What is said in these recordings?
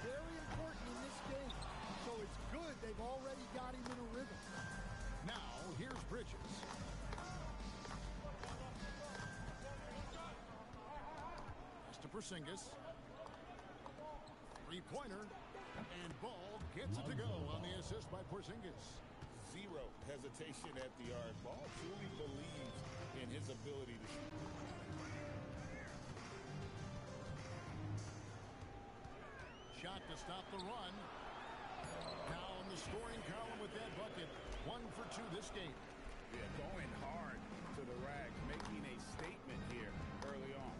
very important in this game. So it's good they've already got him in a rhythm. Now, here's Bridges. That's to Porzingis. Three-pointer. And Ball gets it to go on the assist by Porzingis. Zero hesitation at the arc. Ball truly believes in his ability to shoot. Shot to stop the run. Now in the scoring column with that bucket. 1 for 2 this game. Yeah, going hard to the rack, making a statement here early on.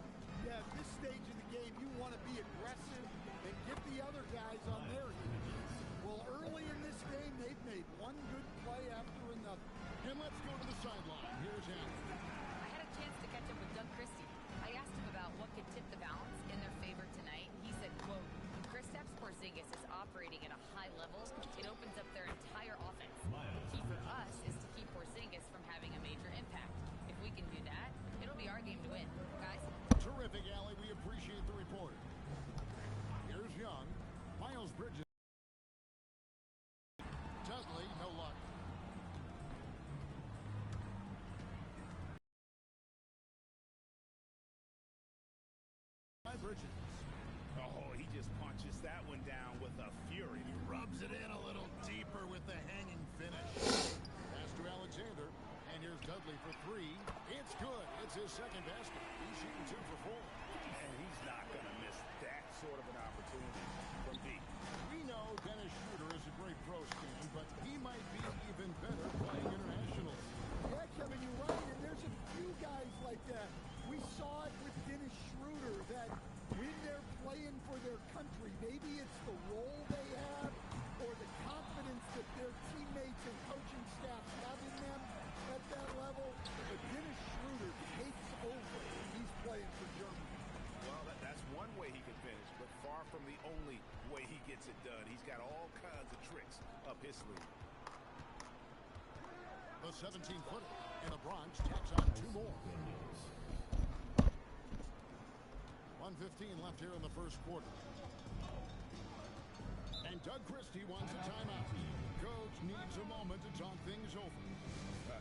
Yeah, at this stage of the game, you want to be aggressive and get the other guys on their heels. Well, early in this game, they've made one good play after another. And let's go to the sideline. Here's Andy. I had a chance to catch up with Doug Christie. I asked him about what could tip the balance in their favor tonight. He said, quote, when Kristaps Porzingis is operating at a high level, it opens up their entire offense. The key for us is to keep Porzingis from having a major impact. If we can do that, it'll be our game to win. Guys? Terrific, Allie. We appreciate the report. Here's Young. Miles Bridges. Dudley, no luck. By Bridges. Oh, he just punches that one down with a fury. He rubs it in a little deeper with the hanging finish. Pass to Alexander. And here's Dudley for 3. It's good. It's his second basket. He's shooting 2 for 4. And he's not going to miss that sort of an opportunity from deep. We know Dennis Schroeder is a great pro scan, but he might be even better playing internationally. Yeah, Kevin, you're right, and there's a few guys like that. We saw it with Dennis Schroeder, that when they're playing for their country, maybe it's the role they have or the confidence that their teammates and coaching staffs have in them at that level. But Dennis Schroeder takes over when he's playing for Germany. Well, that's one way he can finish, but far from the only way he gets it done. He's got all kinds of tricks up his sleeve. The 17-footer in the Bronx tacks on 2 more. 1:15 left here in the first quarter. And Doug Christie wants a timeout. Coach needs a moment to talk things over.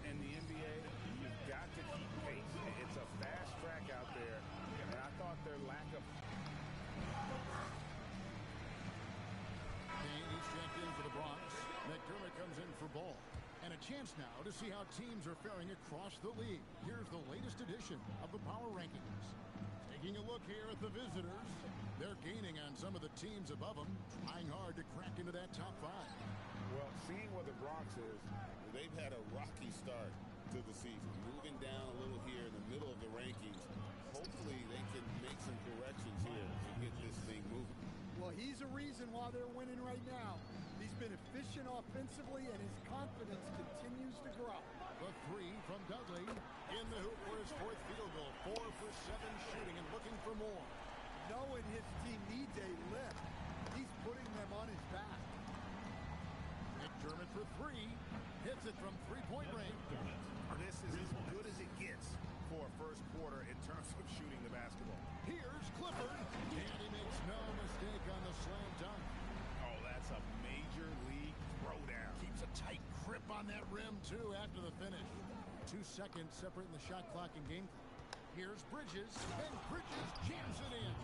In the NBA, you've got to keep pace. It's a fast track out there, and I thought their lack of... Kane is checked in for the Bronx. McDermott comes in for Ball. And a chance now to see how teams are faring across the league. Here's the latest edition of the Power Rankings. Taking a look here at the visitors. They're gaining on some of the teams above them, trying hard to crack into that top 5. Well, seeing where the Bronx is, they've had a rocky start to the season. Moving down a little here in the middle of the rankings. Hopefully they can make some corrections here to get this thing moving. Well, he's a reason why they're winning right now. He's been efficient offensively, and his confidence continues to grow. The 3 from Dudley. In the hoop for his 4th field goal. 4 for 7 shooting and looking for more. Knowing his team needs a lift, he's putting them on his back. McDermott for 3. Hits it from 3-point range. This is as good as it gets for a first quarter in terms of shooting the basketball. Here's Clifford. And he makes no mistake on the slam dunk. Oh, that's a major league throwdown. Keeps a tight grip on that rim, too, after the finish. 2 seconds separating the shot clock and game clock. Here's Bridges, and Bridges jams it in.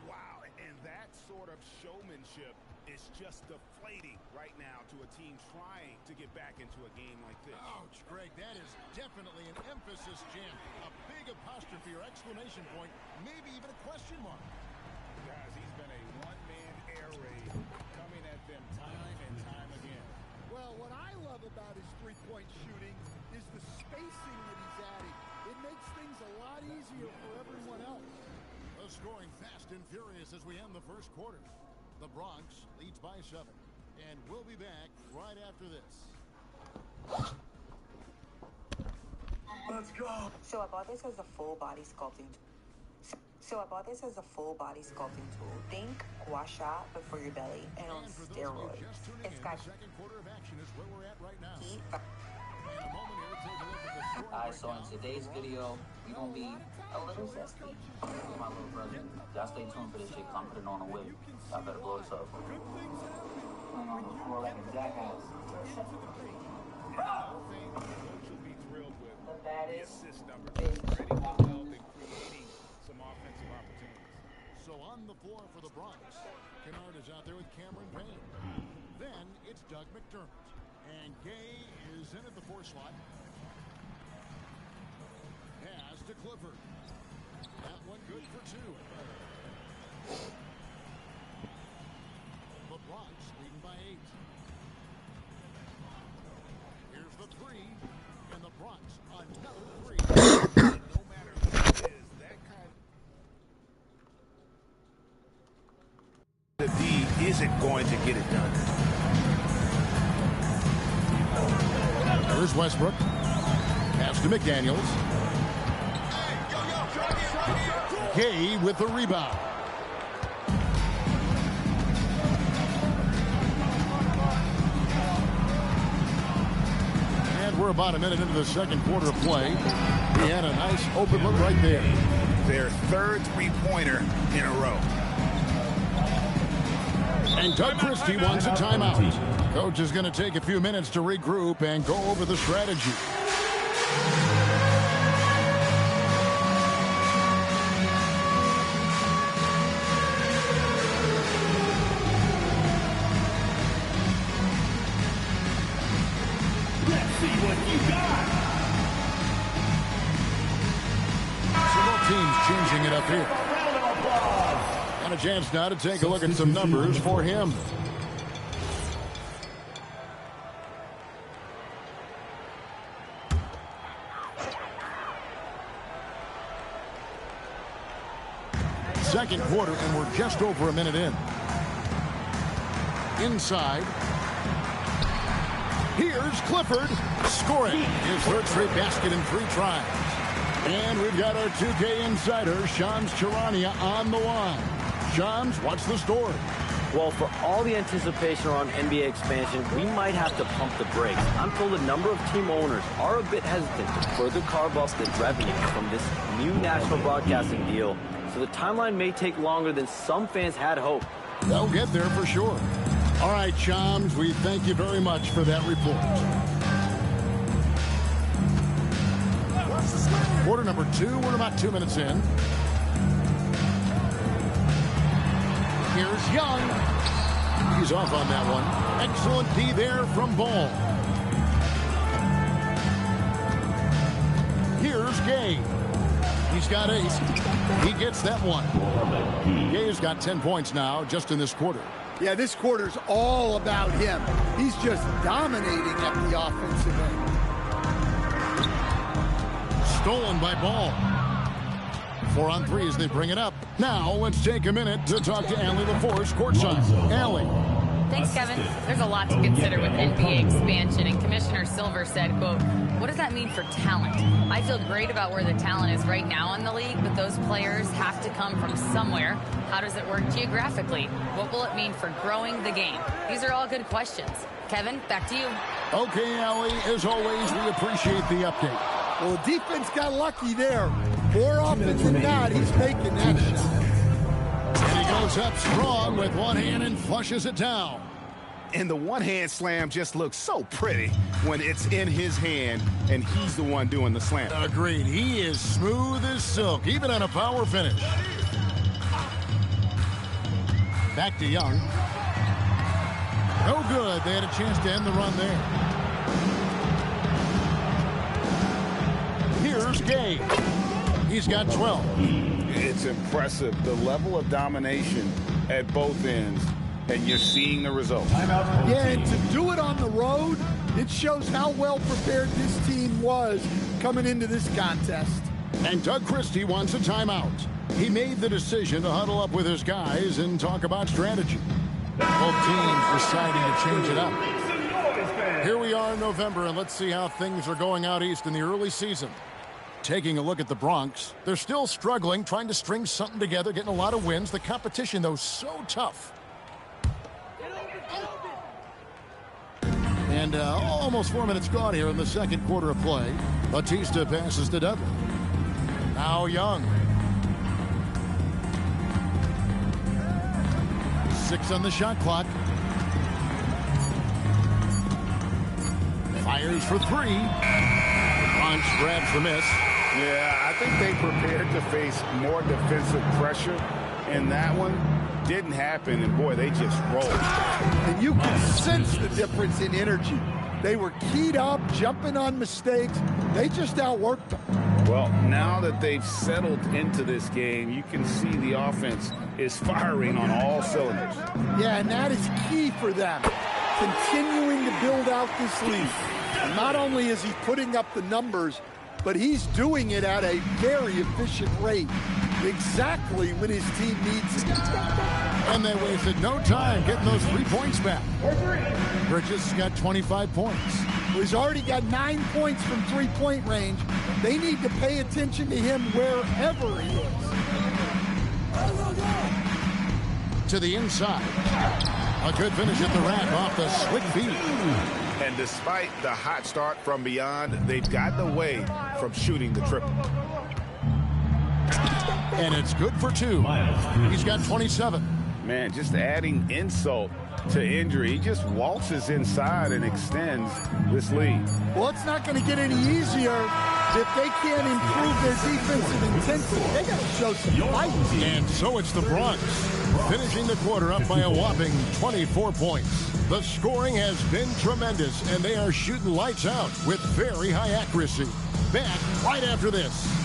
Wow, and that sort of showmanship is just deflating right now to a team trying to get back into a game like this. Ouch, Greg, that is definitely an emphasis jam. A big apostrophe or exclamation point, maybe even a question mark. Guys, he's been a one-man air raid coming at them time and time again. Well, what I love about his three-point shooting is the spacing that he's adding. It makes things a lot easier for everyone else. The scoring fast and furious as we end the first quarter. The Bronx leads by 7. And we'll be back right after this. Let's go. So I bought this as a full body sculpting tool. Think gua sha, but for your belly and on for those of you steroids. just tuning It's in, got the second quarter of action is where we're at right now. heat. Alright, so in today's video, we're gonna be a little zesty. Me and my little brother. Y'all stay tuned for this shit. I'm putting on a whip. Y'all better blow this up. I'm on the floor like a jackass. The baddest. So on the floor for the Bronx, Kennard is out there with Cameron Payne. Then it's Doug McDermott. And Gay is in at the 4 slot. Pass to Clifford. That one good for 2. The Bronx leading by 8. Here's the 3. And the Bronx another 3. No matter who it is, that kind of... The D isn't going to get it done. There's Westbrook. Pass to McDaniels. Gay with the rebound. And we're about a minute into the second quarter of play. He had a nice open look right there. Their third three-pointer in a row. And Doug Christie wants a timeout. Coach is going to take a few minutes to regroup and go over the strategy. Let's see what you got. So both teams changing it up here. And a chance now to take a look at some numbers for him. Second quarter, and we're just over a minute in. Inside. Here's Clifford scoring his third straight basket in 3 tries. And we've got our 2K insider, Shams Charania, on the line. Shams, what's the story? Well, for all the anticipation around NBA expansion, we might have to pump the brakes. I'm told a number of team owners are a bit hesitant to further carve up the revenue from this new national broadcasting deal, so the timeline may take longer than some fans had hoped. They'll get there for sure. All right, Shams, we thank you very much for that report. Quarter number 2, we're about 2 minutes in. Here's Young. He's off on that one. Excellent D there from Ball. Here's Gay. He's got 8. He gets that one. Gay's got 10 points now just in this quarter. Yeah, this quarter's all about him. He's just dominating at the offensive end. Stolen by Ball. 4 on 3 as they bring it up. Now let's take a minute to talk to Allie LaForce courtside. Allie. Thanks, Kevin. There's a lot to consider with NBA expansion, and Commissioner Silver said, quote, "What does that mean for talent? I feel great about where the talent is right now in the league, but those players have to come from somewhere. How does it work geographically? What will it mean for growing the game?" These are all good questions. Kevin, back to you. Okay, Allie, as always, we appreciate the update. Well, the defense got lucky there. More often than not, he's making that shot. And he goes up strong with one hand and flushes it down. And the one-hand slam just looks so pretty when it's in his hand and he's the one doing the slam. Agreed. He is smooth as silk, even on a power finish. Back to Young. No good. They had a chance to end the run there. Here's Gay. He's got 12. It's impressive, the level of domination at both ends, and you're seeing the results. Yeah, and to do it on the road, it shows how well prepared this team was coming into this contest. And Doug Christie wants a timeout. He made the decision to huddle up with his guys and talk about strategy. Both teams deciding to change it up. Here we are in November, and let's see how things are going out east in the early season. Taking a look at the Bronx, they're still struggling, trying to string something together, getting a lot of wins. The competition, though, so tough. And almost 4 minutes gone here in the second quarter of play. Batista passes to Dudley. Now Young. 6 on the shot clock. Fires for 3. Bronx grabs the miss. Yeah, I think they prepared to face more defensive pressure in that one. Didn't happen, and boy, they just rolled. And you can sense the difference in energy. They were keyed up, jumping on mistakes. They just outworked them. Well, now that they've settled into this game, you can see the offense is firing on all cylinders. Yeah, and that is key for them, continuing to build out this lead. And not only is he putting up the numbers, but he's doing it at a very efficient rate, exactly when his team needs it. And they wasted no time getting those 3 points back. Bridges got 25 points. Well, he's already got 9 points from three-point range. They need to pay attention to him wherever he is. To the inside. A good finish at the rack off the slick feed. And despite the hot start from beyond, they've gotten away from shooting the triple. And it's good for 2. He's got 27. Man, just adding insult to injury. He just waltzes inside and extends this lead. Well, it's not going to get any easier if they can't improve their defensive intensity. They got to show some fight. And so it's the Bronx, finishing the quarter up by a whopping 24 points. The scoring has been tremendous, and they are shooting lights out with very high accuracy. Back right after this.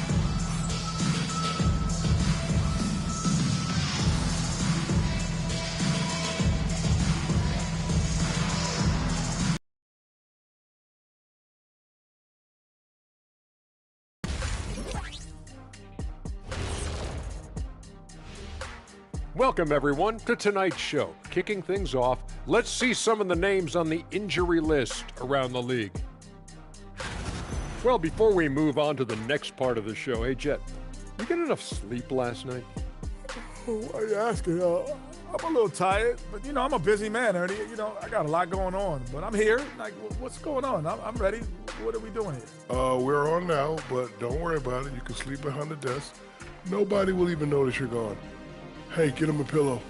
Welcome, everyone, to tonight's show. Kicking things off, let's see some of the names on the injury list around the league. Well, before we move on to the next part of the show, hey, Jet, you get enough sleep last night? Why are you asking? I'm a little tired, but, I'm a busy man, Ernie. I got a lot going on, but I'm here. Like, what's going on? I'm ready. What are we doing here? We're on now, but don't worry about it. You can sleep behind the desk. Nobody will even notice you're gone. Hey, get him a pillow.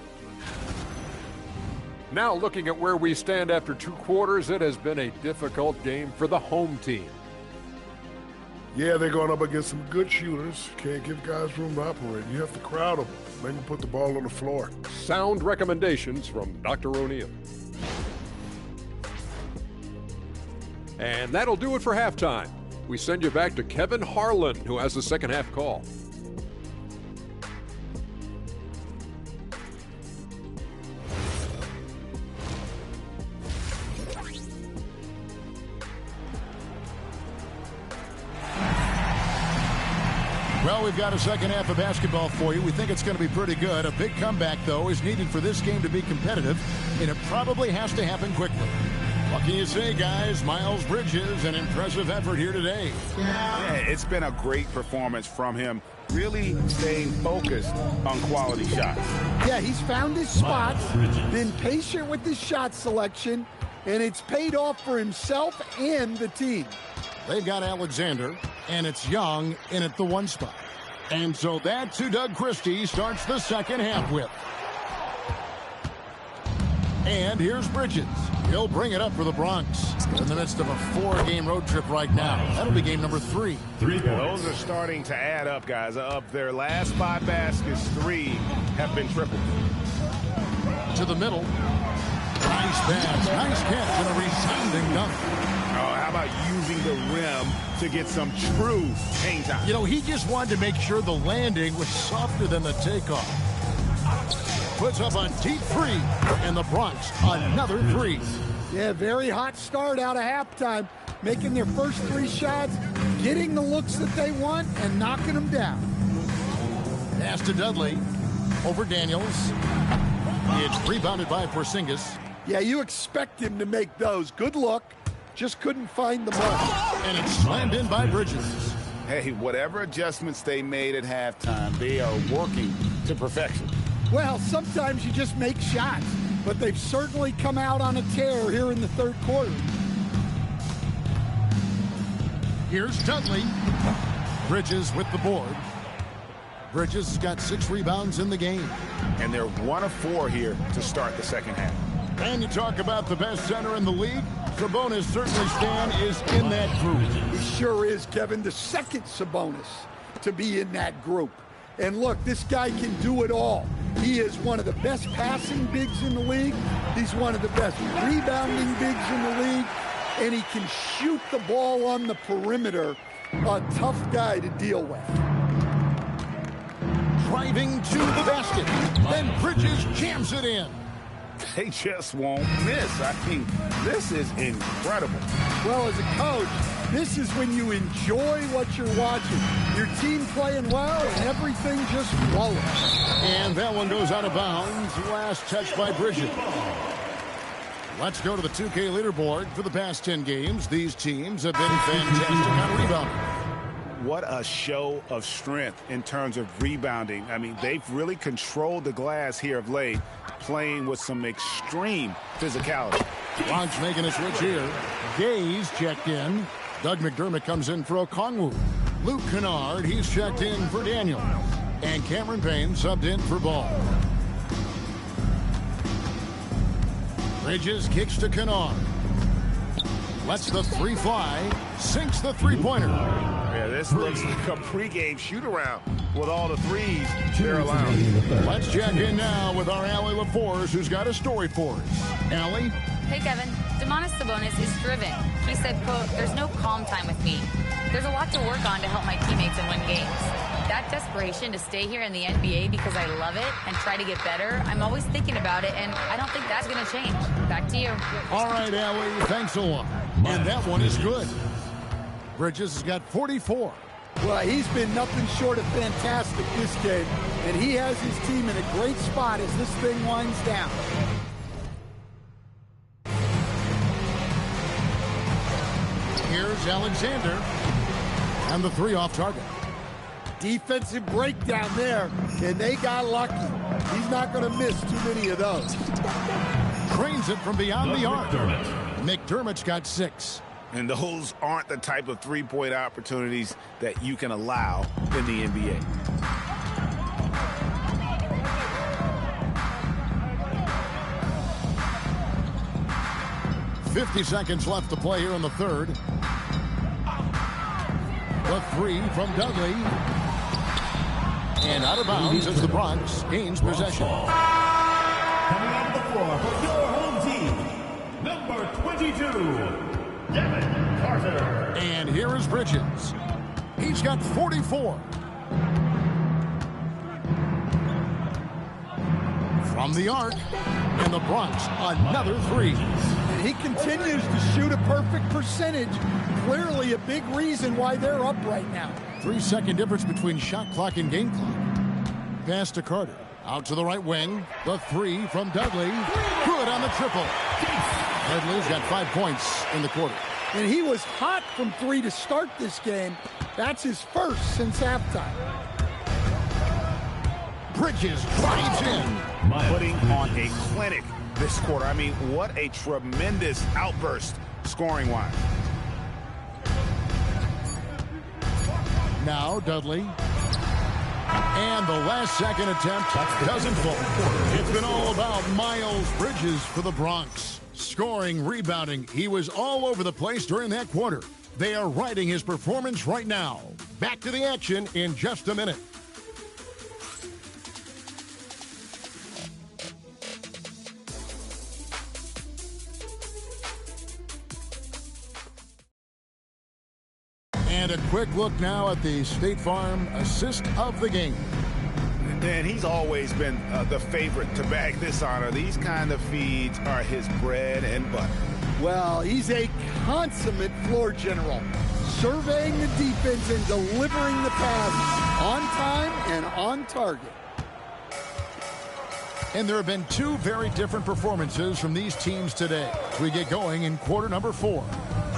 Now looking at where we stand after 2 quarters, it has been a difficult game for the home team. Yeah, they're going up against some good shooters. Can't give guys room to operate. You have to crowd them. Make them put the ball on the floor. Sound recommendations from Dr. O'Neill. And that'll do it for halftime. We send you back to Kevin Harlan, who has the second half call. Well, we've got a second half of basketball for you. We think it's going to be pretty good. A big comeback, though, is needed for this game to be competitive, and it probably has to happen quickly. What can you say, guys? Miles Bridges, an impressive effort here today. Yeah, it's been a great performance from him, really staying focused on quality shots. Yeah, he's found his spots, been patient with his shot selection, and it's paid off for himself and the team. They've got Alexander, and it's Young in at the 1 spot. And so that's who Doug Christie starts the second half with. And here's Bridges. He'll bring it up for the Bronx. In the midst of a 4-game road trip right now. That'll be game number 3. Those are starting to add up, guys. Of their last 5 baskets, 3 have been tripled. To the middle. Nice pass, nice catch, and a resounding dunk. Oh, how about using the rim to get some true hang time? He just wanted to make sure the landing was softer than the takeoff. Puts up a deep 3, and the Bronx another 3. Yeah, very hot start out of halftime, making their first 3 shots, getting the looks that they want, and knocking them down. Pass to Dudley, over Daniels. It's rebounded by Porzingis. Yeah, you expect him to make those. Good look, just couldn't find the mark. And it's slammed in by Bridges. Hey, whatever adjustments they made at halftime, they are working to perfection. Well, sometimes you just make shots, but they've certainly come out on a tear here in the third quarter. Here's Dudley. Bridges with the board. Bridges has got 6 rebounds in the game. And they're 1 of 4 here to start the second half. And you talk about the best center in the league. Sabonis certainly, Stan, is in that group. He sure is, Kevin. The second Sabonis to be in that group. And look, this guy can do it all. He is one of the best passing bigs in the league. He's one of the best rebounding bigs in the league. And he can shoot the ball on the perimeter. A tough guy to deal with. Driving to the basket. Then Bridges jams it in. They just won't miss. I mean, this is incredible. Well, as a coach, this is when you enjoy what you're watching. Your team playing well and everything just flowing. And that one goes out of bounds. Last touch by Bridges. Let's go to the 2K leaderboard. For the past 10 games, these teams have been fantastic on rebounding. What a show of strength in terms of rebounding. I mean, they've really controlled the glass here of late, playing with some extreme physicality. Bronx making a switch here. Gaze checked in. Doug McDermott comes in for Okongwu. Luke Kennard, he's checked in for Daniel. And Cameron Payne subbed in for Ball. Bridges kicks to Kennard. Lets the 3 fly. Sinks the three-pointer. Yeah, this looks like a pregame shoot-around with all the threes they're allowing. Let's check in now with our Allie LaForce, who's got a story for us. Allie? Hey, Kevin. Domantas Sabonis is driven. He said, quote, "There's no calm time with me. There's a lot to work on to help my teammates and win games. That desperation to stay here in the NBA because I love it and try to get better, I'm always thinking about it, and I don't think that's going to change." Back to you. All right, Allie, thanks a lot. And that one is good. Bridges has got 44. Well, he's been nothing short of fantastic this game, and he has his team in a great spot as this thing winds down. Here's Alexander. And the 3 off target. Defensive breakdown there, and they got lucky. He's not going to miss too many of those. Trains it from beyond the arc. McDermott's got 6. And those aren't the type of three-point opportunities that you can allow in the NBA. .50 seconds left to play here in the third. The 3 from Dudley. And out of bounds as the Bronx gains possession. Coming out of the floor for your home team, number 22. Devin Carter. And here is Bridges. He's got 44. From the arc, and the Bronx, another 3. And he continues to shoot a perfect percentage. Clearly a big reason why they're up right now. 3-second difference between shot clock and game clock. Pass to Carter. Out to the right wing. The 3 from Dudley. Good on the triple. Dudley's got 5 points in the quarter. And he was hot from 3 to start this game. That's his first since halftime. Bridges drives in. Putting on a clinic this quarter. I mean, what a tremendous outburst scoring-wise. Now Dudley. And the last second attempt doesn't fall. It's been all about Miles Bridges for the Bronx. Scoring, rebounding. He was all over the place during that quarter. They are riding his performance right now. Back to the action in just a minute. And a quick look now at the State Farm assist of the game. And he's always been the favorite to bag this honor. These kind of feeds are his bread and butter. Well, he's a consummate floor general, surveying the defense and delivering the pass on time and on target. And there have been 2 very different performances from these teams today as we get going in quarter number 4.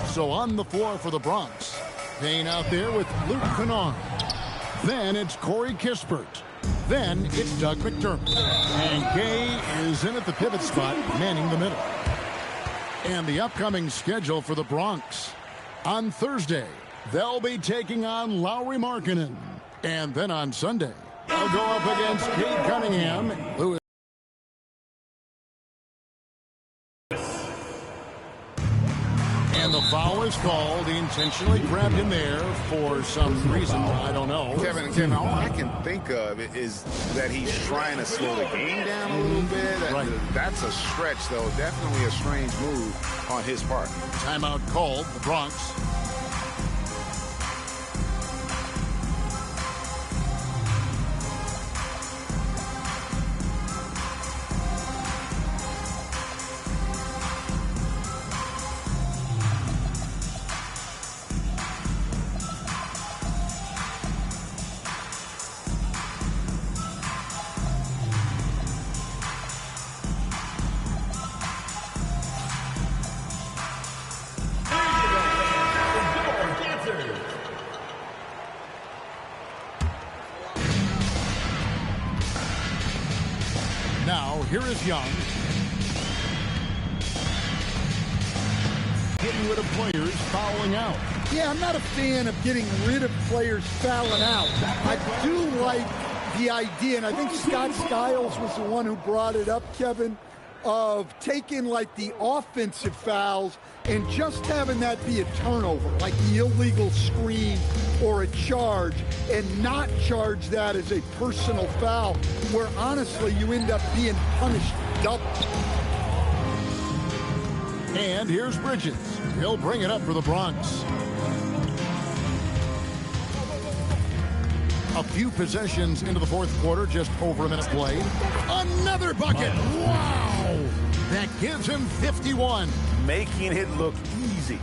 So on the floor for the Bronx, Payne out there with Luke Kennard. Then it's Corey Kispert. Then it's Doug McDermott. And Gay is in at the pivot spot, manning the middle. And the upcoming schedule for the Bronx. On Thursday, they'll be taking on Lauri Markkanen. And then on Sunday, they'll go up against Cade Cunningham, who is and the foul is called. He intentionally grabbed him there for some reason. I don't know. Kevin, all I can think of is that he's trying to slow the game down a little bit. Right. That's a stretch, though. Definitely a strange move on his part. Timeout called, the Bronx. Here is Young. Getting rid of players fouling out. Yeah, I'm not a fan of getting rid of players fouling out. I do like the idea, and I think Scott Skiles was the one who brought it up, Kevin, of taking like the offensive fouls and just having that be a turnover, like the illegal screen or a charge, and not charge that as a personal foul, where honestly you end up being punished double. And here's Bridges. He'll bring it up for the Bronx. A few possessions into the fourth quarter, just over a minute played. Another bucket! Wow! That gives him 51. Making it look easy.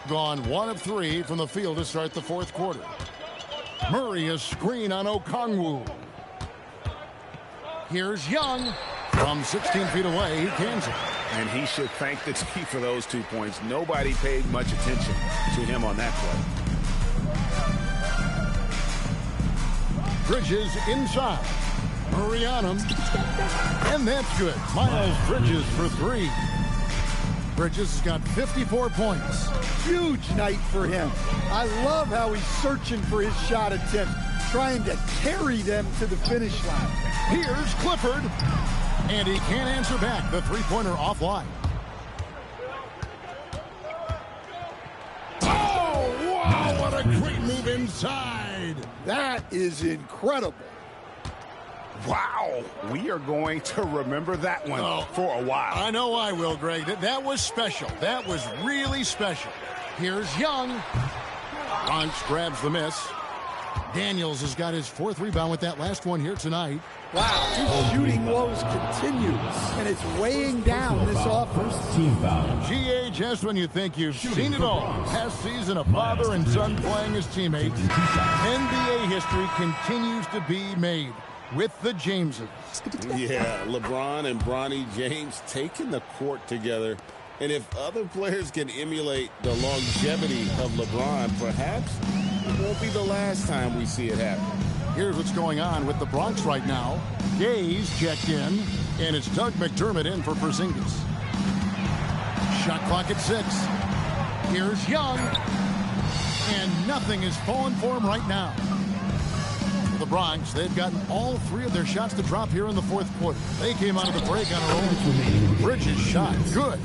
Gone 1 of 3 from the field to start the fourth quarter. Murray a screen on Okongwu. Here's Young. From 16 feet away, he cans it. And he should thank the team for those 2 points. Nobody paid much attention to him on that play. Bridges inside. Murray on him. And that's good. Miles Bridges for 3. Bridges has got 54 points. Huge night for him. I love how he's searching for his shot attempt, trying to carry them to the finish line. Here's Clifford. And he can't answer back. The three-pointer offline. Oh, wow, what a great move inside. That is incredible. Wow, we are going to remember that one for a while. I know I will, Greg. That was special. That was really special. Here's Young. Bronx grabs the miss. Daniels has got his 4th rebound with that last one here tonight. Wow, his shooting woes continue, and it's weighing down this offense. Team foul. GA, just when you think you've seen it all. Past season, a father and son playing as teammates. NBA history continues to be made with the Jameses. Yeah, LeBron and Bronny James taking the court together. And if other players can emulate the longevity of LeBron, perhaps it won't be the last time we see it happen. Here's what's going on with the Bronx right now. Gaze checked in, and it's Doug McDermott in for Porzingis. Shot clock at 6. Here's Young, and nothing is falling for him right now. The Bronx, they've gotten all 3 of their shots to drop here in the fourth quarter. They came out of the break on their own. Bridges shot good.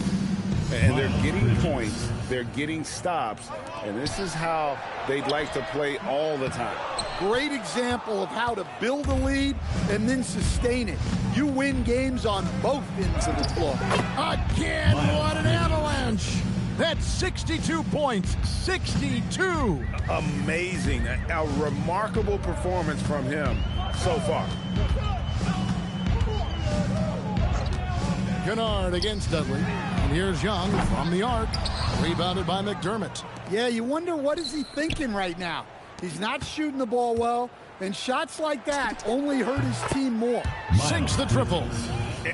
And they're getting points. They're getting stops. And this is how they'd like to play all the time. Great example of how to build a lead and then sustain it. You win games on both ends of the floor. Again, what an avalanche. That's 62 points. 62. Amazing. A remarkable performance from him so far. Kennard against Dudley. And here's Young from the arc. Rebounded by McDermott. Yeah, you wonder what is he thinking right now. He's not shooting the ball well, and shots like that only hurt his team more. Sinks the triple.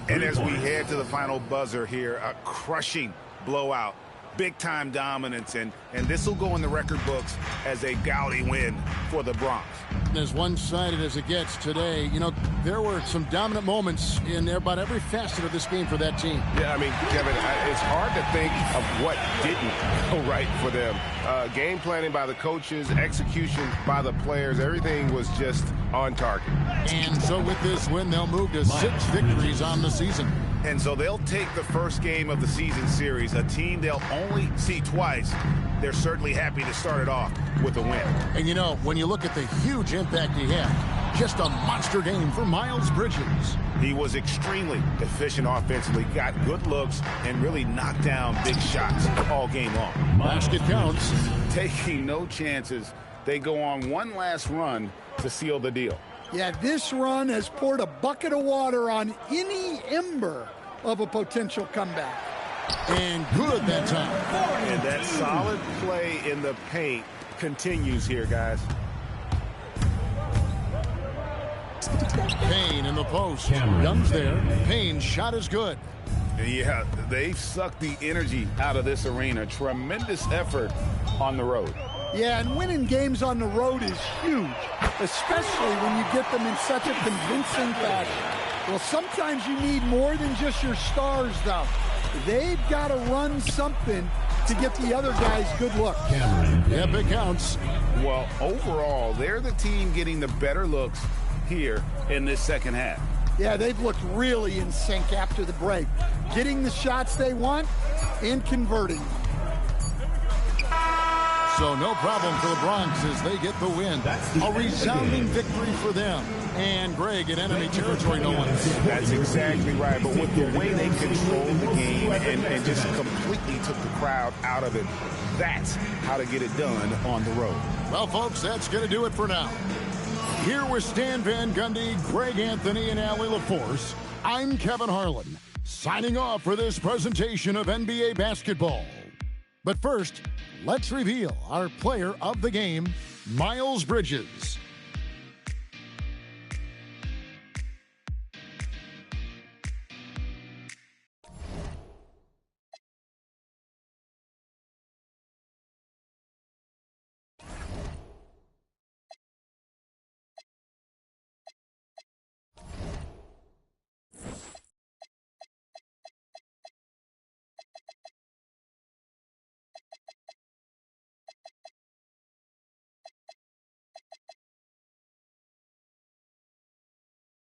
And as we head to the final buzzer here, a crushing blowout big-time dominance, and this will go in the record books as a gaudy win for the Bronx. As one-sided as it gets today, you know, there were some dominant moments in about every facet of this game for that team. Yeah, I mean, Kevin, it's hard to think of what didn't go right for them. Game planning by the coaches, execution by the players, everything was just on target. And so with this win, they'll move to 6 victories on the season. And so they'll take the first game of the season series, a team they'll only see twice. They're certainly happy to start it off with a win. And, you know, when you look at the huge impact he had, just a monster game for Miles Bridges. He was extremely efficient offensively, got good looks, and really knocked down big shots all game long. Basket counts. Taking no chances, they go on one last run to seal the deal. Yeah, this run has poured a bucket of water on any ember of a potential comeback. And good that time. And that solid play in the paint continues here, guys. Payne in the post. Young's there. Payne's shot is good. Yeah, they've sucked the energy out of this arena. Tremendous effort on the road. Yeah, and winning games on the road is huge, especially when you get them in such a convincing fashion. Well, sometimes you need more than just your stars, though. They've got to run something to get the other guys good look. Yep, it counts. Well, overall, they're the team getting the better looks here in this second half. Yeah, they've looked really in sync after the break, getting the shots they want and converting them. So no problem for the Bronx as they get the win. A resounding victory for them. And Greg in enemy territory, no one. That's exactly right. But with the way they controlled the game and just completely took the crowd out of it, that's how to get it done on the road. Well, folks, that's going to do it for now. Here with Stan Van Gundy, Greg Anthony, and Allie LaForce, I'm Kevin Harlan, signing off for this presentation of NBA basketball. But first, let's reveal our player of the game, Miles Bridges.